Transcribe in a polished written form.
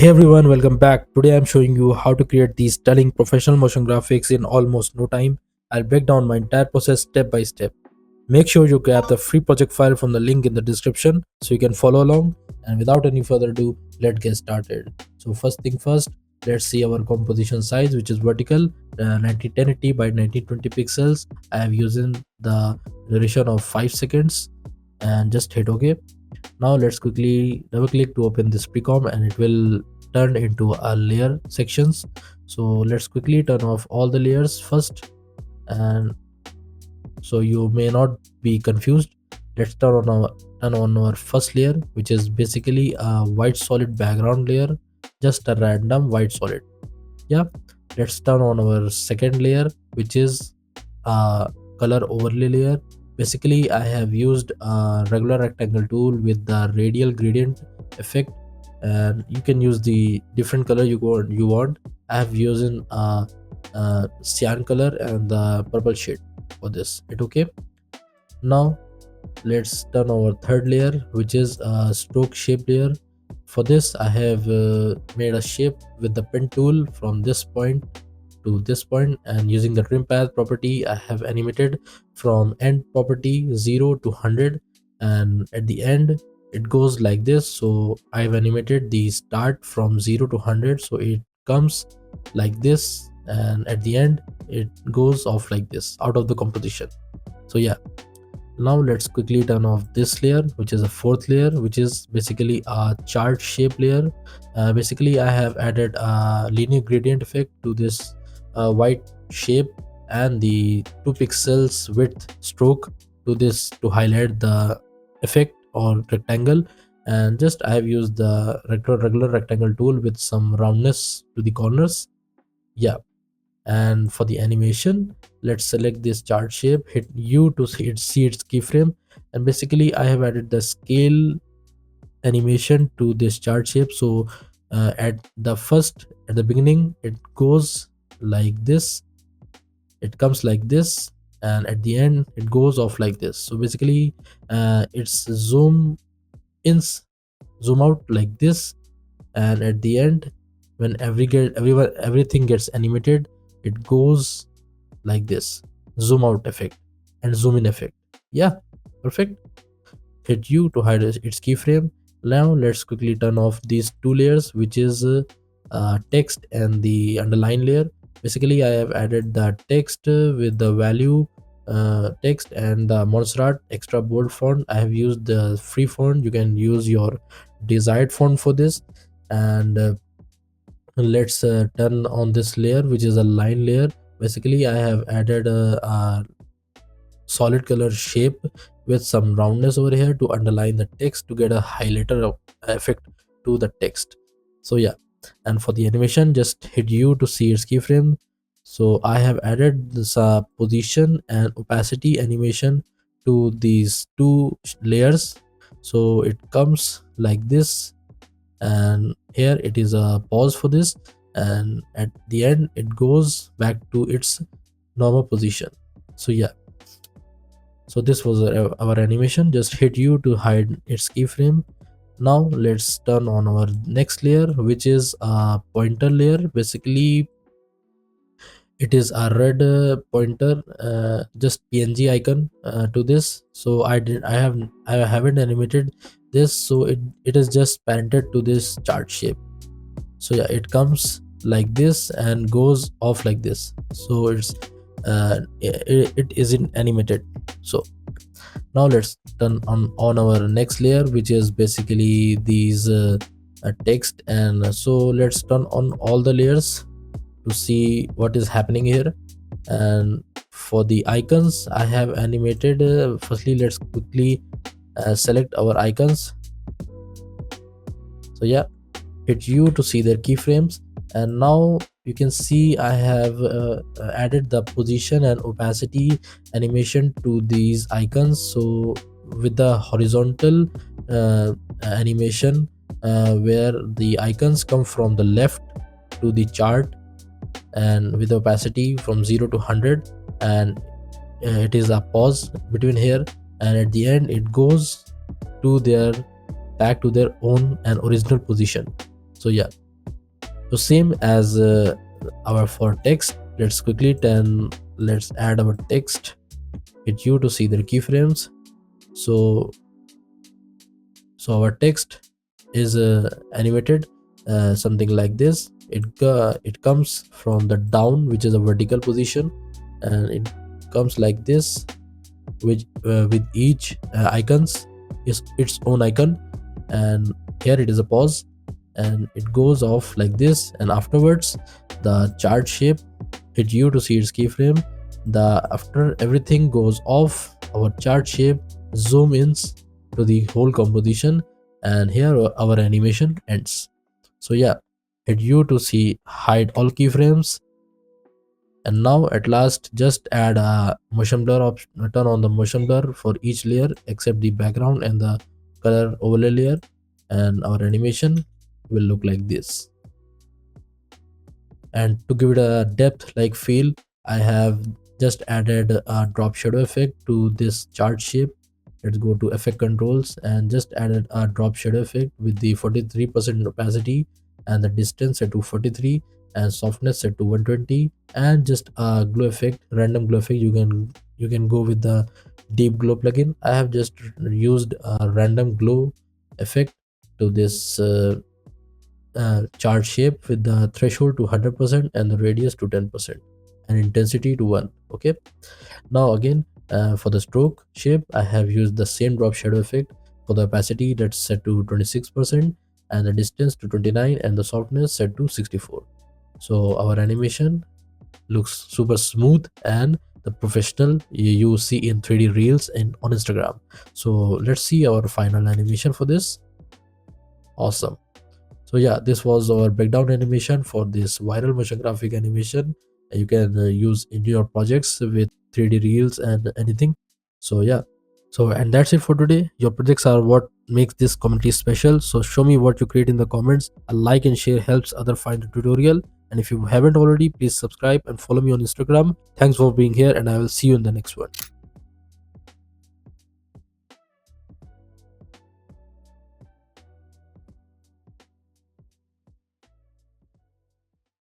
Hey everyone, welcome back. Today I'm showing you how to create these stunning professional motion graphics in almost no time. I'll break down my entire process step by step. Make sure you grab the free project file from the link in the description so you can follow along. And without any further ado, let's get started. So first thing first, let's see our composition size, which is vertical, 191080 by 1920 pixels. I have using the duration of 5 seconds and just hit OK. Now let's quickly double click to open this precom and it will turn into a layer sections. So let's quickly turn off all the layers first, and so you may not be confused. Let's turn on our first layer, which is basically a white solid background layer, just a random white solid. Yeah, let's turn on our second layer, which is a color overlay layer. Basically I have used a regular rectangle tool with the radial gradient effect, and you can use the different color you want. I have used cyan color and the purple shade for this. It okay. Now let's turn our third layer, which is a stroke shape layer. For this I have made a shape with the pen tool from this point to this point, and using the trim path property I have animated from end property 0 to 100, and at the end it goes like this. So I've animated the start from 0 to 100, so it comes like this, and at the end it goes off like this out of the composition. So yeah, now let's quickly turn off this layer, which is a fourth layer, which is basically a chart shape layer. Basically I have added a linear gradient effect to this white shape and the 2 pixels width stroke to this to highlight the effect or rectangle. And just I have used the regular rectangle tool with some roundness to the corners. Yeah, and for the animation, let's select this chart shape, hit U to see its keyframe, and basically I have added the scale animation to this chart shape. So at the beginning it goes like this, it comes like this, and at the end it goes off like this. So basically it's ins zoom out like this, and at the end when everything gets animated, it goes like this: zoom out effect and zoom in effect. Yeah, perfect. Hit U to hide its keyframe. Now let's quickly turn off these two layers, which is text and the underline layer. Basically I have added the text with the value text and the Montserrat extra bold font. I have used the free font. You can use your desired font for this. And let's turn on this layer, which is a line layer. Basically I have added a solid color shape with some roundness over here to underline the text to get a highlighter effect to the text. So yeah, and for the animation, just hit U to see its keyframe. So I have added this position and opacity animation to these two layers. So it comes like this, and here it is a pause for this, and at the end it goes back to its normal position. So yeah, so this was our animation. Just hit U to hide its keyframe. Now let's turn on our next layer, which is a pointer layer. Basically it is a red pointer, just png icon to this. So I haven't animated this, so it is just parented to this chart shape. So yeah, it comes like this and goes off like this. So it isn't animated. So now let's turn on our next layer, which is basically these text. And so let's turn on all the layers to see what is happening here. And for the icons I have animated, firstly let's quickly select our icons. So yeah, hit U to see their keyframes, and now you can see I have added the position and opacity animation to these icons. So with the horizontal animation, where the icons come from the left to the chart, and with opacity from 0 to 100, and it is a pause between here, and at the end it goes to their back to their own and original position. So yeah, So same as our for text, let's quickly then let's add our text. Hit U to see the keyframes. So our text is animated something like this. It comes from the down, which is a vertical position, and it comes like this, which with each icons is its own icon, and here it is a pause, and it goes off like this, and afterwards the chart shape. Hit U to see its keyframe. The after everything goes off, our chart shape zoom ins to the whole composition, and here our animation ends. So yeah, hit U to see hide all keyframes. And now at last just add a motion blur option, turn on the motion blur for each layer except the background and the color overlay layer, and our animation will look like this. And to give it a depth like feel, I have just added a drop shadow effect to this chart shape. Let's go to effect controls and just added a drop shadow effect with the 43% opacity and the distance set to 43 and softness set to 120, and just a glow effect, random glow effect. You can go with the deep glow plugin. I have just used a random glow effect to this chart shape with the threshold to 100% and the radius to 10% and intensity to 1. Okay, now again for the stroke shape I have used the same drop shadow effect. For the opacity that's set to 26% and the distance to 29 and the softness set to 64. So our animation looks super smooth and the professional you see in 3D reels and on Instagram. So let's see our final animation for this. Awesome. So yeah, this was our breakdown animation for this viral motion graphic animation. You can use in your projects with 3D reels and anything. So yeah, so and that's it for today. Your projects are what makes this community special. So show me what you create in the comments. A like and share helps other find the tutorial. And if you haven't already, please subscribe and follow me on Instagram. Thanks for being here, and I will see you in the next one.